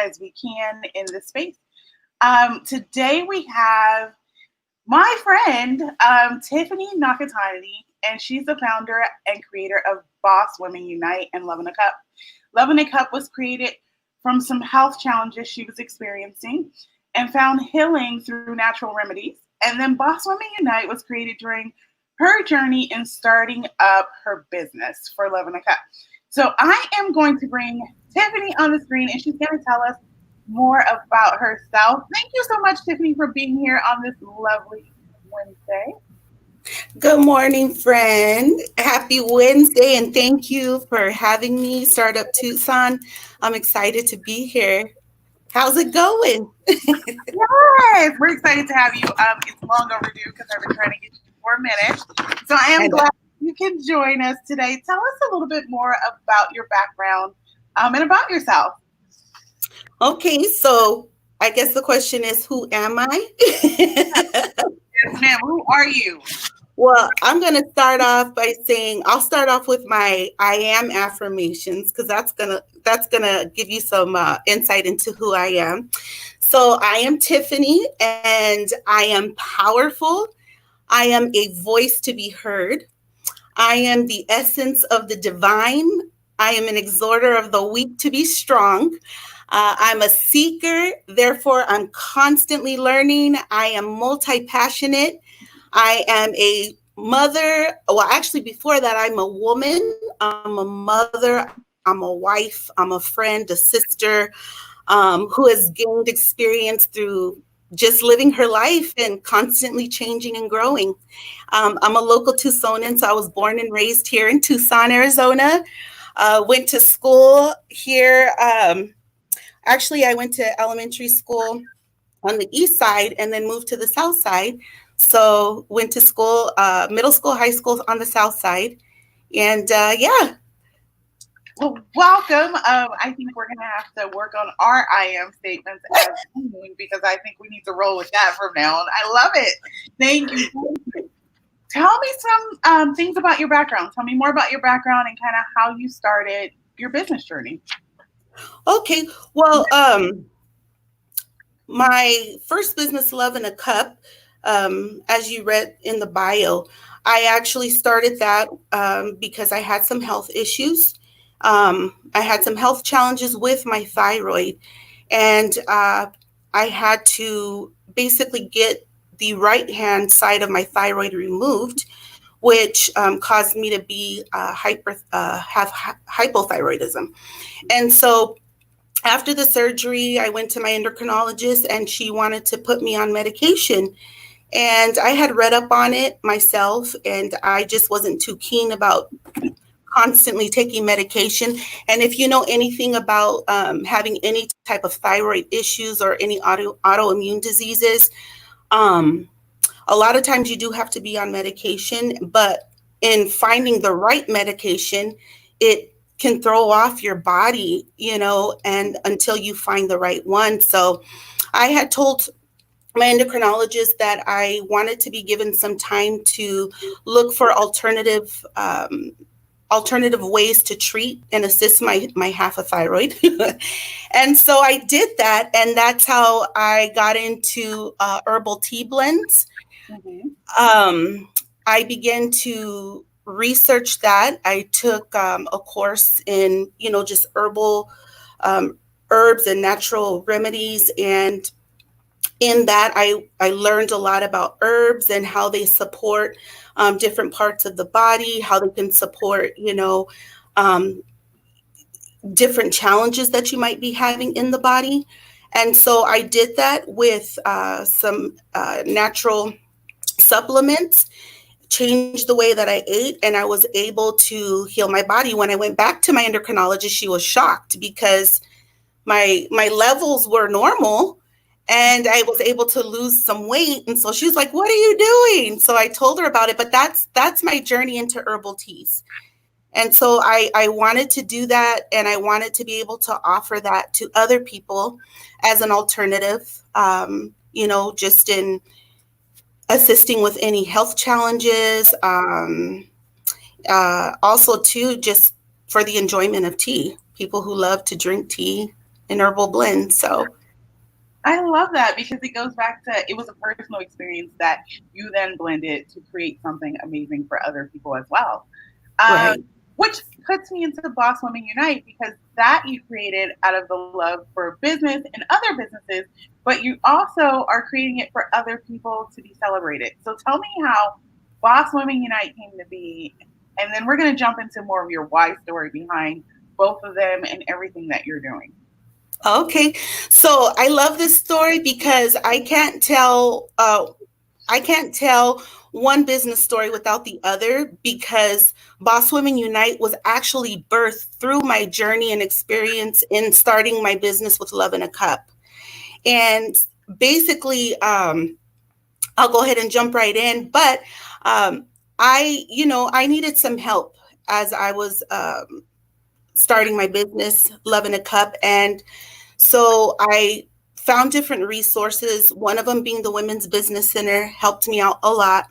as we can in this space. Today we have my friend, Tiffany Nakatani, and she's the founder and creator of Boss Women Unite and Love in a Cup. Love in a Cup was created from some health challenges she was experiencing and found healing through natural remedies. And then Boss Women Unite was created during her journey in starting up her business for Love in a Cup. So I am going to bring Tiffany on the screen, and she's going to tell us more about herself. Thank you so much, Tiffany, for being here on this lovely Wednesday. Good morning, friend. Happy Wednesday, and thank you for having me, Startup Tucson. I'm excited to be here. How's it going? Yes, we're excited to have you. It's long overdue because I've been trying to get you for a minute. So I am glad you can join us today. Tell us a little bit more about your background and about yourself. Okay, so I guess the question is, who am I? Yes, ma'am. Who are you? Well, I'm going to start off by saying I'll start off with my I am affirmations because that's gonna give you some insight into who I am. So I am Tiffany, and I am powerful. I am a voice to be heard. I am the essence of the divine. I am an exhorter of the weak to be strong. I'm a seeker, therefore, I'm constantly learning. I am multi passionate. I am a mother. Well, actually, before that, I'm a woman. I'm a mother. I'm a wife. I'm a friend, a sister who has gained experience through just living her life and constantly changing and growing. I'm a local Tucsonan, so I was born and raised here in Tucson, Arizona. Went to school here. Actually, I went to elementary school on the east side and then moved to the south side. So went to school, middle school, high school on the south side. And yeah. Well, welcome. I think we're going to have to work on our I am statements as because I think we need to roll with that from now on. I love it. Thank you. Tell me some things about your background. Tell me more about your background and kind of how you started your business journey. Okay. Well, my first business, Love in a Cup, as you read in the bio, I actually started that because I had some health issues. I had some health challenges with my thyroid, and I had to basically get the right hand side of my thyroid removed, which caused me to be have hypothyroidism. And so after the surgery, I went to my endocrinologist, and she wanted to put me on medication. And I had read up on it myself, and I just wasn't too keen about constantly taking medication. And if you know anything about having any type of thyroid issues or any autoimmune diseases, a lot of times you do have to be on medication, but in finding the right medication, it can throw off your body, and until you find the right one. So I had told my endocrinologist that I wanted to be given some time to look for alternative ways to treat and assist my hypothyroid. And so I did that, and that's how I got into herbal tea blends. Mm-hmm. I began to research that. I took a course in, just herbal herbs and natural remedies. And in that, I learned a lot about herbs and how they support different parts of the body, how they can support, different challenges that you might be having in the body. And so I did that with some natural supplements, changed the way that I ate, and I was able to heal my body. When I went back to my endocrinologist, she was shocked because my levels were normal and I was able to lose some weight. And so she was like, "What are you doing?" So I told her about it, but that's my journey into herbal teas. And so I wanted to do that, and I wanted to be able to offer that to other people as an alternative, just in assisting with any health challenges. Also, too, just for the enjoyment of tea. People who love to drink tea, an herbal blend. So, I love that because it goes back to it was a personal experience that you then blended to create something amazing for other people as well. Um, right. which puts me into Boss Women Unite because that you created out of the love for business and other businesses, but you also are creating it for other people to be celebrated. So tell me how Boss Women Unite came to be, and then we're going to jump into more of your why story behind both of them and everything that you're doing. Okay. So I love this story because I can't tell one business story without the other because Boss Women Unite was actually birthed through my journey and experience in starting my business with Love in a Cup. And basically, I'll go ahead and jump right in. But um, I needed some help as I was starting my business, Love in a Cup. And so I found different resources. One of them being the Women's Business Center helped me out a lot.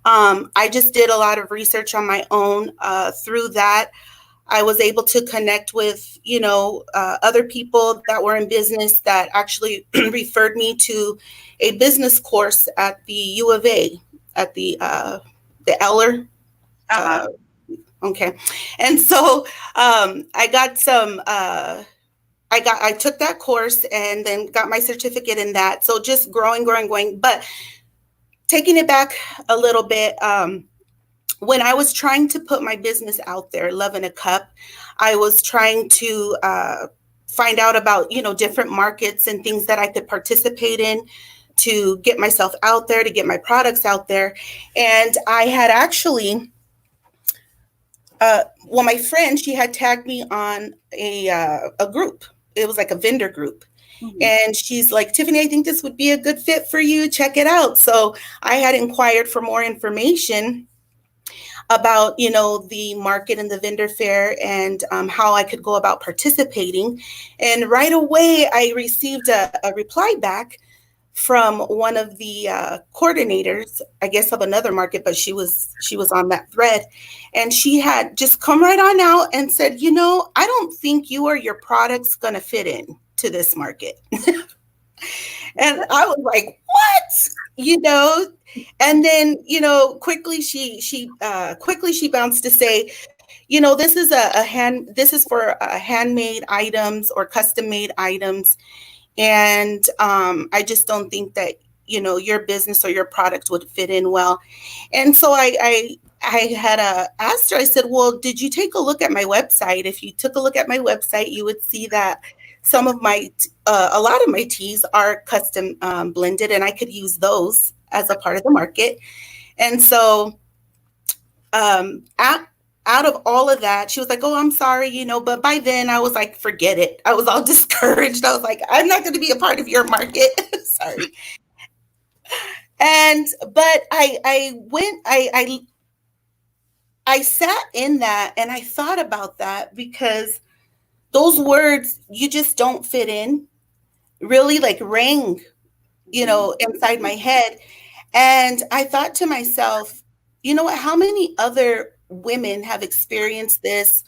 I just did a lot of research on my own. Through that, I was able to connect with, other people that were in business that actually referred me to a business course at the U of A, at the Eller. Uh huh. Uh, okay, and so I got some. I took that course and then got my certificate in that. So just growing. But taking it back a little bit, when I was trying to put my business out there, Love in a Cup, I was trying to find out about, different markets and things that I could participate in to get myself out there, to get my products out there. And I had actually, my friend, she had tagged me on a group. It was like a vendor group. Mm-hmm. And she's like, Tiffany, I think this would be a good fit for you. Check it out. So I had inquired for more information about, the market and the vendor fair and how I could go about participating. And right away, I received a reply back from one of the coordinators, I guess, of another market, but she was on that thread, and she had just come right on out and said, I don't think you or your product's going to fit in to this market. And I was like, what? And then, quickly she bounced to say, this is for handmade items or custom made items. And I just don't think that, your business or your product would fit in well. And so I had asked her, I said, well, did you take a look at my website? If you took a look at my website, you would see that a lot of my teas are custom blended, and I could use those as a part of the market. And so out of all of that, she was like, oh, I'm sorry, but by then I was like, forget it. I was all discouraged. I was like, I'm not going to be a part of your market. Sorry. But I went, I sat in that and I thought about that because those words, you just don't fit in, really like rang, inside my head. And I thought to myself, you know what, how many other women have experienced this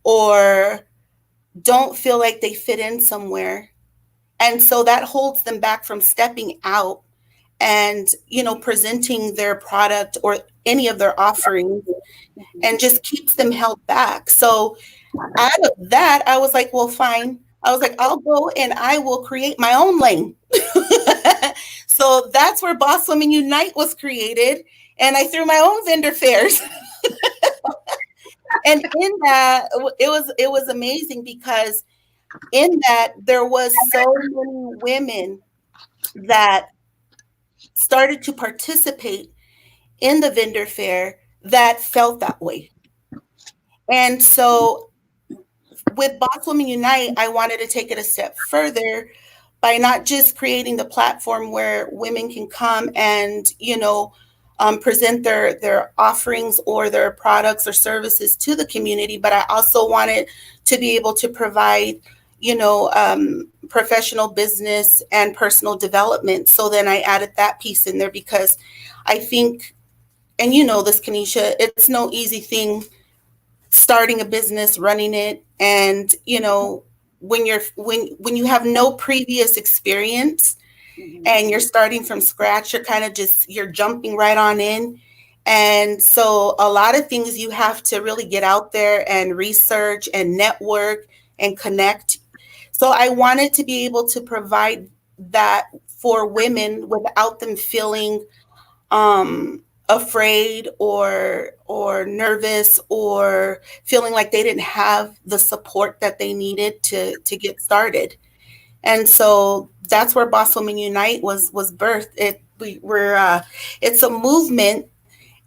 or don't feel like they fit in somewhere? And so that holds them back from stepping out and, presenting their product or any of their offerings, and just keeps them held back. So out of that, I was like, well, fine. I was like, I'll go and I will create my own lane. So that's where Boss Women Unite was created. And I threw my own vendor fairs. And in that, it was amazing because in that there was so many women that started to participate in the vendor fair that felt that way. And so with Boss Women Unite, I wanted to take it a step further by not just creating the platform where women can come and, present their offerings or their products or services to the community, but I also wanted to be able to provide, professional business and personal development. So then I added that piece in there because I think, and this, Kanisha, it's no easy thing starting a business, running it, and, when you have no previous experience Mhm. and you're starting from scratch, you're jumping right on in. And so a lot of things you have to really get out there and research and network and connect. So I wanted to be able to provide that for women without them feeling afraid or nervous or feeling like they didn't have the support that they needed to get started. And so that's where Boss Women Unite was birthed. It's a movement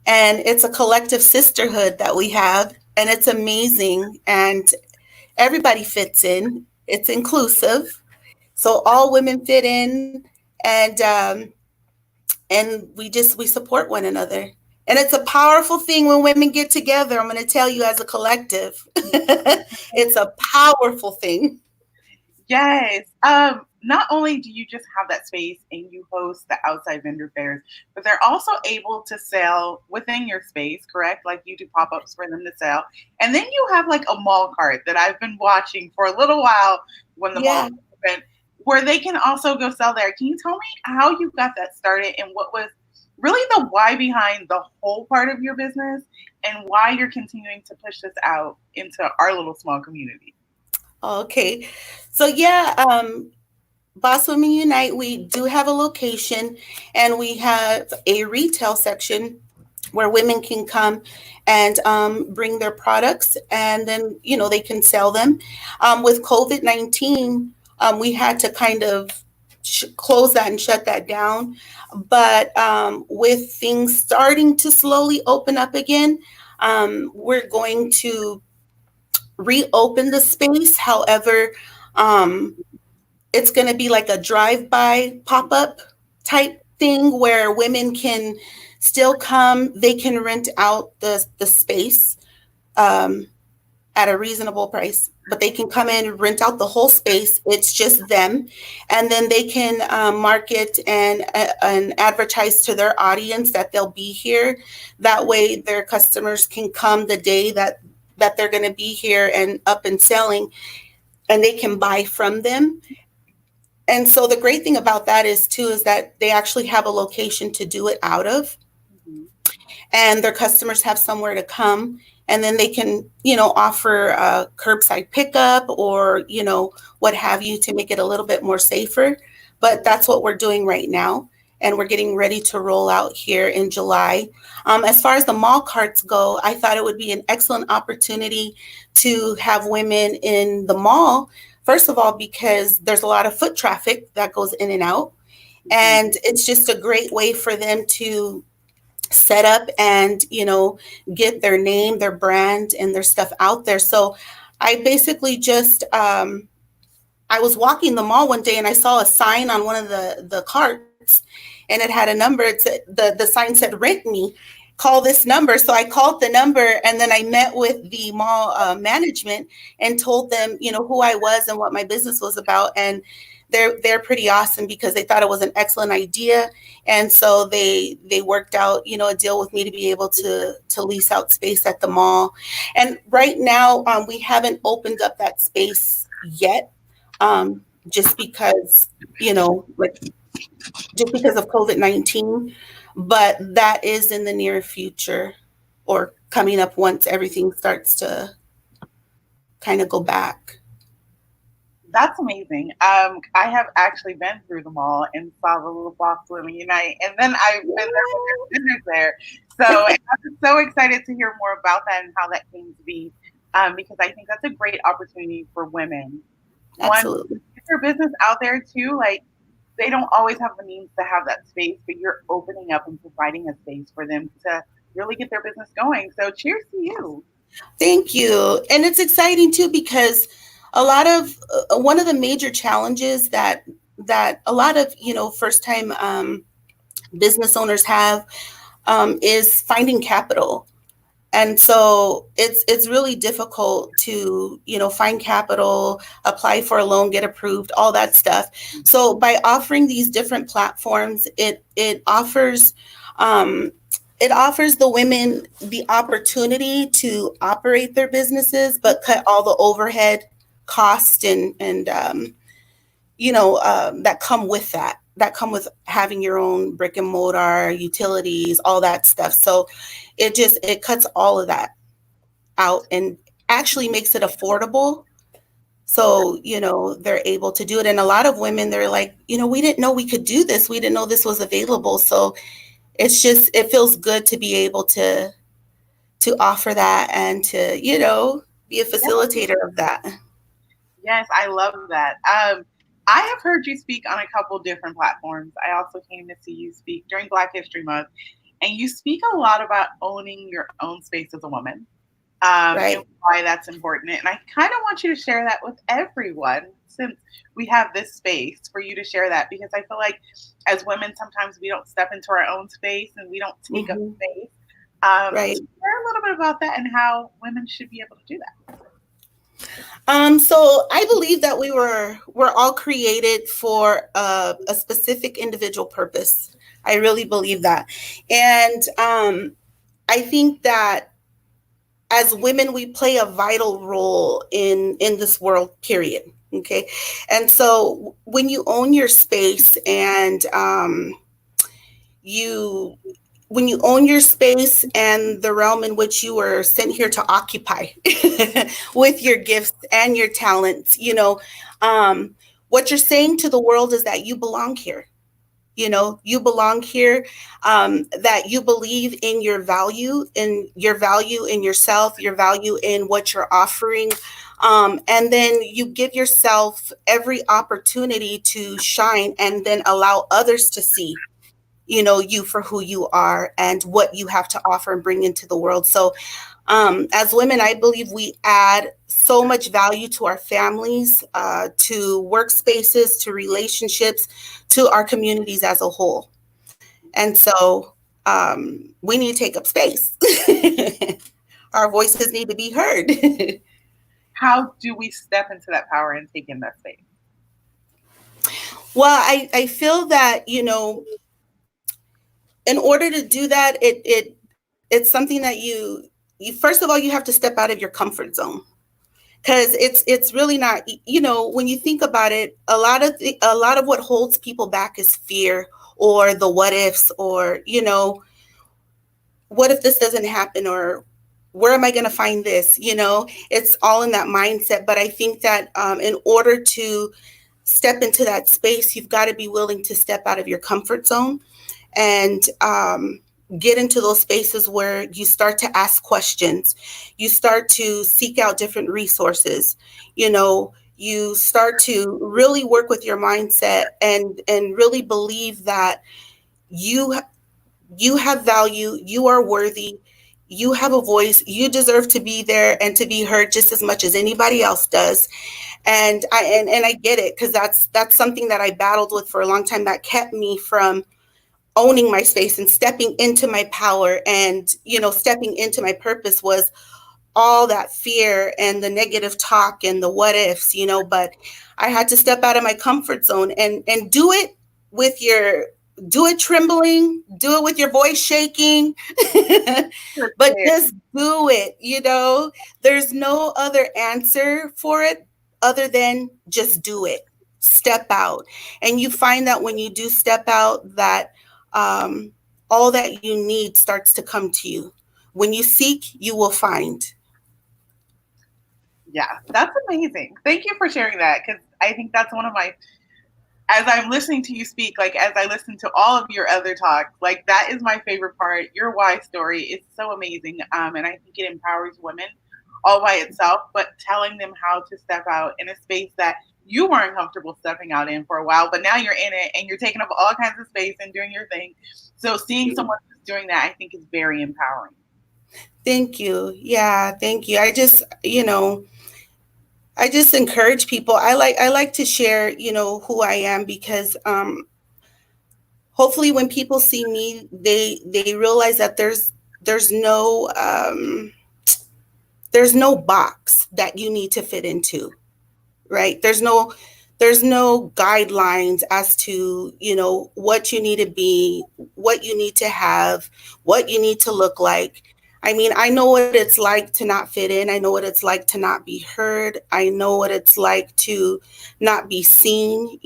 and it's a collective sisterhood that we have, and it's amazing. And everybody fits in. It's inclusive, so all women fit in, and we support one another. And it's a powerful thing when women get together. I'm going to tell you, as a collective, it's a powerful thing. Yes. Not only do you just have that space and you host the outside vendor fairs, but they're also able to sell within your space, correct? Like you do pop-ups for them to sell. And then you have like a mall cart that I've been watching for a little while when the mall Yeah. is open, where they can also go sell there. Can you tell me how you got that started and what was really the why behind the whole part of your business and why you're continuing to push this out into our little small community? Okay. So yeah, Boss Women Unite, we do have a location, and we have a retail section where women can come and bring their products, and then they can sell them. With COVID-19, we had to kind of close that and shut that down. But with things starting to slowly open up again, we're going to reopen the space. However, um, it's going to be like a drive-by pop-up type thing where women can still come. They can rent out the space um, at a reasonable price, but they can come in, rent out the whole space. It's just them, and then they can market and advertise to their audience that they'll be here. That way, their customers can come the day that they're going to be here and up and selling, and they can buy from them. And so the great thing about that is that they actually have a location to do it out of, Mhm. and their customers have somewhere to come, and then they can offer curbside pickup or what have you, to make it a little bit more safer. But that's what we're doing right now, and we're getting ready to roll out here in July. As far as the mall carts go, I thought it would be an excellent opportunity to have women in the mall. First of all, because there's a lot of foot traffic that goes in and out, Mhm. and it's just a great way for them to set up and get their name, their brand, and their stuff out there. So I basically just I was walking the mall one day and I saw a sign on one of the carts, and it had a number. The sign said, "Rent me, call this number." So I called the number, and then I met with the mall management and told them who I was and what my business was about. And they're pretty awesome because they thought it was an excellent idea, and so they worked out a deal with me to be able to lease out space at the mall. And right now, we haven't opened up that space yet, just because like just because of COVID-19, but that is in the near future, or coming up once everything starts to kind of go back. That's amazing. I have actually been through the mall and saw the little Box Women Unite, and then I've been there with their vendors there. So I'm so excited to hear more about that and how that came to be, because I think that's a great opportunity for women. One, Absolutely. get their business out there too. Like they don't always have the means to have that space, but you're opening up and providing a space for them to really get their business going. So cheers to you. Thank you. And it's exciting too because a lot of one of the major challenges that a lot of first time business owners have is finding capital. And so it's really difficult to find capital, apply for a loan, get approved, all that stuff. So by offering these different platforms, um, it offers the women the opportunity to operate their businesses, but cut all the overhead cost and that come with that come with having your own brick and mortar, utilities, all that stuff. So it cuts all of that out and actually makes it affordable. So, they're able to do it. And a lot of women, they're like, we didn't know we could do this. We didn't know this was available. So it feels good to be able to offer that and to, be a facilitator of that. Yes, I love that. I have heard you speak on a couple different platforms. I also came to see you speak during Black History Month, and you speak a lot about owning your own space as a woman, Right. and why that's important. And I kind of want you to share that with everyone since we have this space for you to share that, because I feel like as women, sometimes we don't step into our own space and we don't take up Hmm. space. Right. Share a little bit about that and how women should be able to do that. So I believe that we're all created for a specific individual purpose. I really believe that, and I think that as women we play a vital role in this world. Period. Okay, and so when you own your space and you when you own your space and the realm in which you were sent here to occupy with your gifts and your talents, what you're saying to the world is that you belong here. You belong here, that you believe in your value in yourself, your value in what you're offering. And then you give yourself every opportunity to shine and then allow others to see you for who you are and what you have to offer and bring into the world. So as women, I believe we add so much value to our families, to workspaces, to relationships, to our communities as a whole. And so we need to take up space. Our voices need to be heard. How do we step into that power and take in that space? Well, I feel that, in order to do that, it's something that you first of all, you have to step out of your comfort zone, because it's really not, when you think about it, a lot of what holds people back is fear, or the what ifs, or what if this doesn't happen, or where am I going to find this, it's all in that mindset. But I think that in order to step into that space, you've got to be willing to step out of your comfort zone and get into those spaces where you start to ask questions, you start to seek out different resources, you start to really work with your mindset and really believe that you you have value, you are worthy, you have a voice, you deserve to be there and to be heard just as much as anybody else does. And I get it, because that's something that I battled with for a long time, that kept me from owning my space and stepping into my power and stepping into my purpose, was all that fear and the negative talk and the what ifs, but I had to step out of my comfort zone and do it with your do it trembling, do it with your voice shaking, but just do it. There's no other answer for it other than just do it. Step out. And you find that when you do step out, that all that you need starts to come to you. When you seek, you will find. Yeah, that's amazing. Thank you for sharing that, because I think that's one of my, as I'm listening to you speak, like as I listen to all of your other talks, like that is my favorite part. Your why story is so amazing. And I think it empowers women all by itself, but telling them how to step out in a space that you weren't comfortable stepping out in for a while, but now you're in it and you're taking up all kinds of space and doing your thing. So seeing someone who's doing that, I think is very empowering. Thank you. Yeah, thank you. I just encourage people. I like to share, who I am, because hopefully when people see me, they realize that there's no there's no box that you need to fit into, right? There's no guidelines as to, what you need to be, what you need to have, what you need to look like. I mean, I know what it's like to not fit in. I know what it's like to not be heard. I know what it's like to not be seen,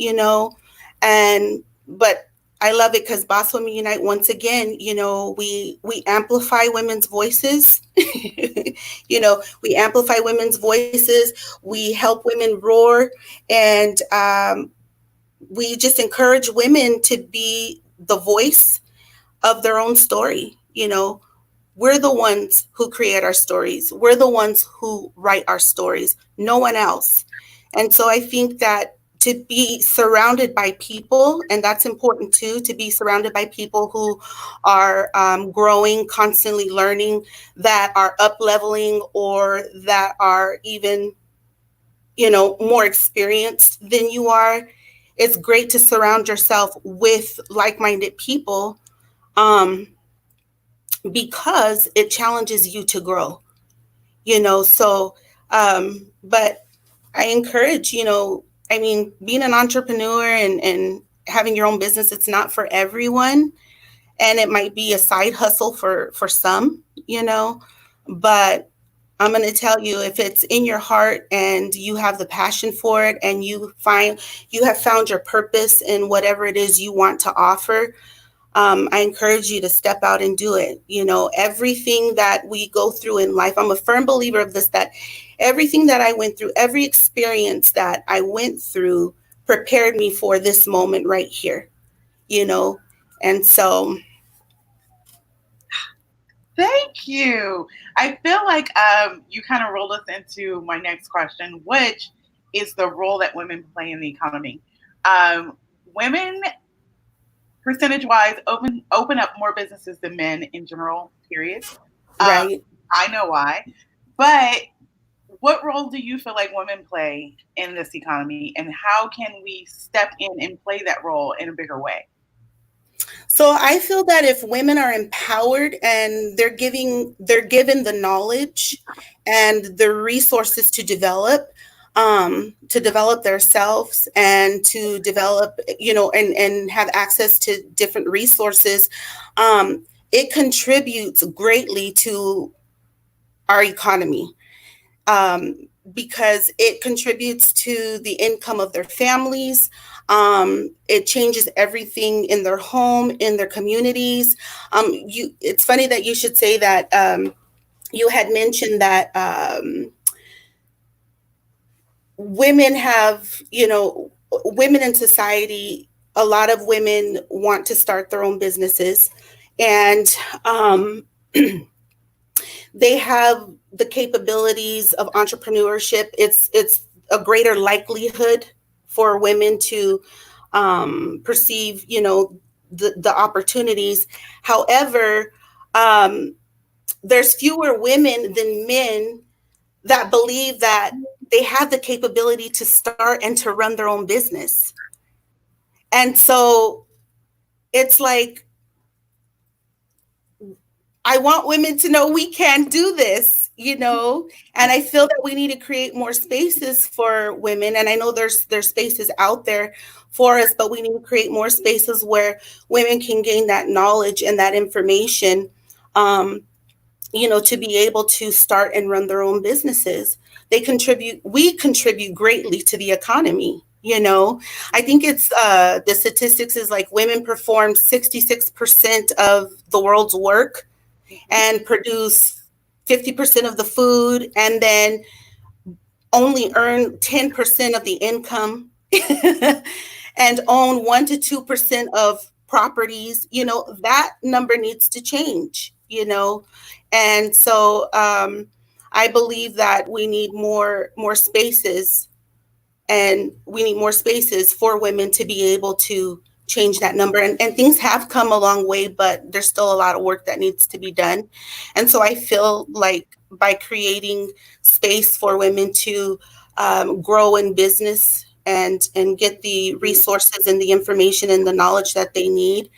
but I love it because Boss Women Unite, once again, we amplify women's voices. We amplify women's voices. We help women roar, and we just encourage women to be the voice of their own story. We're the ones who create our stories. We're the ones who write our stories, no one else. And so I think that to be surrounded by people, and that's important too, to be surrounded by people who are growing, constantly learning, that are up leveling, or that are even, more experienced than you are. It's great to surround yourself with like-minded people, um, because it challenges you to grow, but I encourage, I mean, being an entrepreneur and having your own business, it's not for everyone. And it might be a side hustle for some, but I'm going to tell you, if it's in your heart and you have the passion for it, and you have found your purpose in whatever it is you want to offer, I encourage you to step out and do it. Everything that we go through in life, I'm a firm believer of this, that everything that I went through, every experience that I went through prepared me for this moment right here, and so. Thank you. I feel like you kind of rolled us into my next question, which is the role that women play in the economy. Women, percentage wise, open up more businesses than men in general. Period. Um, Right. I know why, but what role do you feel like women play in this economy, and how can we step in and play that role in a bigger way? So I feel that if women are empowered and they're given the knowledge and the resources to develop themselves, and to develop, and have access to different resources, it contributes greatly to our economy, because it contributes to the income of their families. It changes everything in their home, in their communities. It's funny that you should say that. You had mentioned that women have, women in society. A lot of women want to start their own businesses, and they have the capabilities of entrepreneurship. It's a greater likelihood for women to perceive, the opportunities. However, there's fewer women than men that believe that they have the capability to start and to run their own business. And so it's like, I want women to know we can do this, and I feel that we need to create more spaces for women. And I know there's spaces out there for us, but we need to create more spaces where women can gain that knowledge and that information, to be able to start and run their own businesses. We contribute greatly to the economy. I think it's the statistics is like women perform 66% of the world's work and produce 50% of the food, and then only earn 10% of the income, and own 1 to 2% of properties. That number needs to change, and so I believe that we need more spaces, and we need more spaces for women to be able to change that number. And things have come a long way, but there's still a lot of work that needs to be done. And so I feel like by creating space for women to grow in business, and get the resources and the information and the knowledge that they need,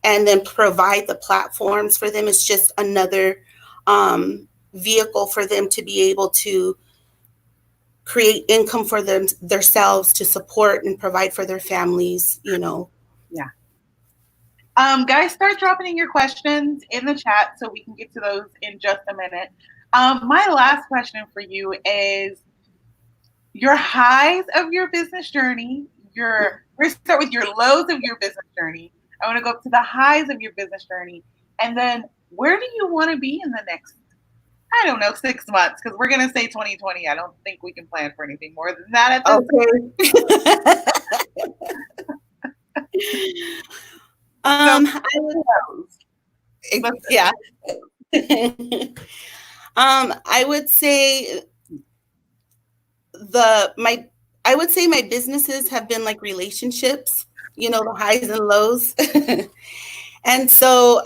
and then provide the platforms for them, is just another vehicle for them to be able to create income for themselves, to support and provide for their families. Yeah. Guys, start dropping in your questions in the chat so we can get to those in just a minute. My last question for you is your highs of your business journey. We're gonna start with your lows of your business journey. I want to go up to the highs of your business journey, and then where do you want to be in the next, I don't know, 6 months? Because we're gonna say 2020. I don't think we can plan for anything more than that at this Okay. time. I would, So, yeah. I would say I would say my businesses have been like relationships, the highs and lows. And so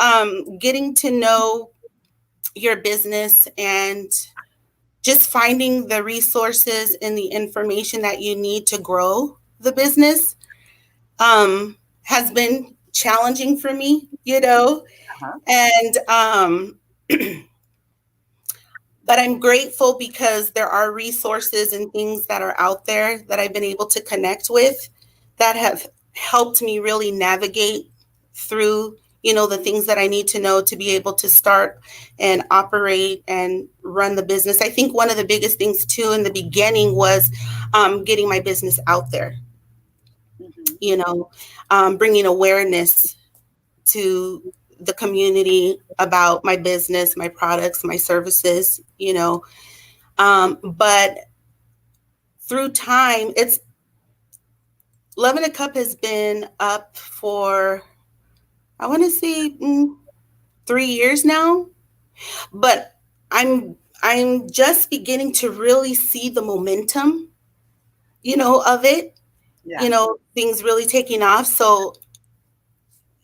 getting to know your business and just finding the resources and the information that you need to grow the business has been challenging for me, and but I'm grateful because there are resources and things that are out there that I've been able to connect with that have helped me really navigate through, the things that I need to know to be able to start and operate and run the business. I think one of the biggest things too in the beginning was getting my business out there, bringing awareness to the community about my business, my products, my services, but through time, Love in a Cup has been up for, I want to say 3 years now, but I'm just beginning to really see the momentum, of it, things really taking off. So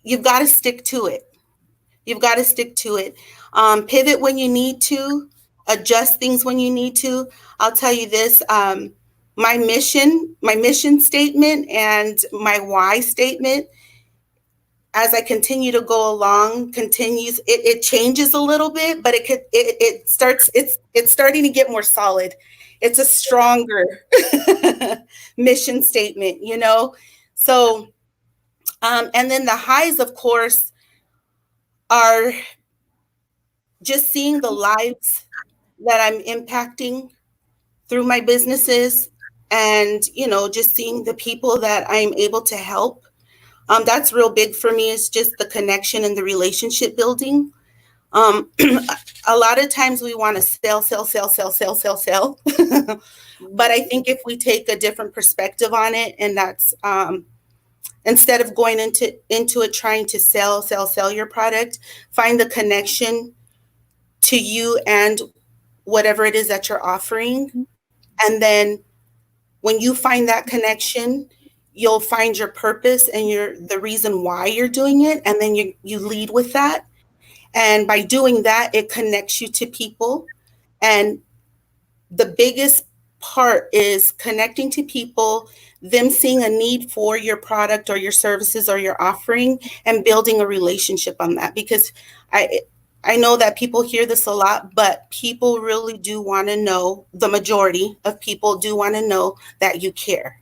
you've got to stick to it. You've got to stick to it. Pivot when you need to, adjust things when you need to. I'll tell you this, my mission statement and my why statement, as I continue to go along, it changes a little bit, but it's starting to get more solid. It's a stronger mission statement, So, and then the highs, of course, are just seeing the lives that I'm impacting through my businesses and, just seeing the people that I'm able to help. That's real big for me, is just the connection and the relationship building. A lot of times we want to sell. But I think if we take a different perspective on it, and that's instead of going into it trying to sell your product, find the connection to you and whatever it is that you're offering. And then when you find that connection, you'll find your purpose and the reason why you're doing it. And then you lead with that. And by doing that, it connects you to people. And the biggest part is connecting to people, them seeing a need for your product or your services or your offering, and building a relationship on that. Because I know that people hear this a lot, but people really do want to know, the majority of people do want to know that you care.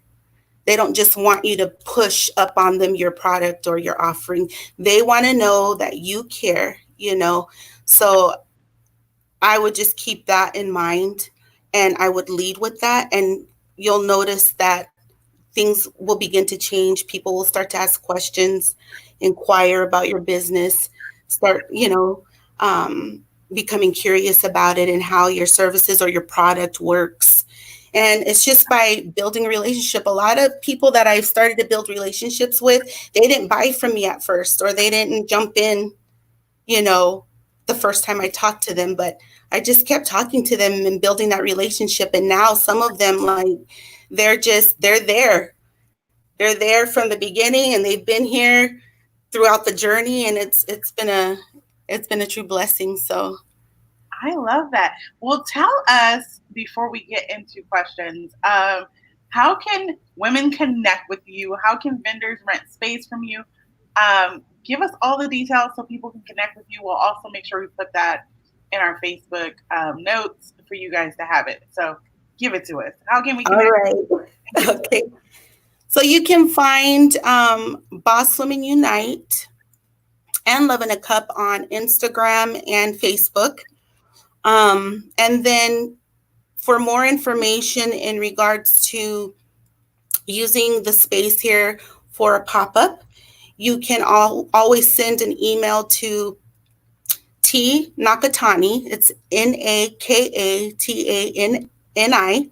They don't just want you to push up on them your product or your offering. They want to know that you care, So I would just keep that in mind, and I would lead with that. And you'll notice that things will begin to change. People will start to ask questions, inquire about your business, start, becoming curious about it and how your services or your product works. And it's just by building a relationship. A lot of people that I've started to build relationships with, they didn't buy from me at first, or they didn't jump in, the first time I talked to them, but I just kept talking to them and building that relationship. And now some of them, like, they're there. They're there from the beginning, and they've been here throughout the journey, and it's been a true blessing. So I love that. Well, tell us before we get into questions, how can women connect with you? How can vendors rent space from you? Give us all the details so people can connect with you. We'll also make sure we put that in our Facebook notes for you guys to have it. So give it to us. How can we connect? All right. Okay. So you can find Boss Women Unite and Love in a Cup on Instagram and Facebook. And then for more information in regards to using the space here for a pop-up, you can always send an email to T Nakatani. It's Nakatani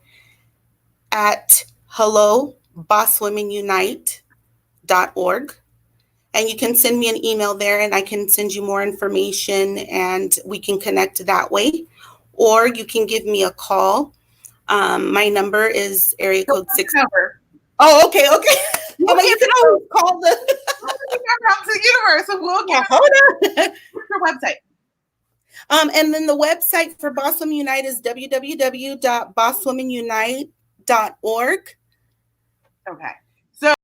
at hellobosswomenunite.org. And you can send me an email there and I can send you more information and we can connect that way. Or you can give me a call. My number is area code 6. Oh, okay. I'm like, you can always call the out to the universe. So we'll hold on. Your website. And then the website for Boss Women Unite is www.bosswomenunite.org. Okay.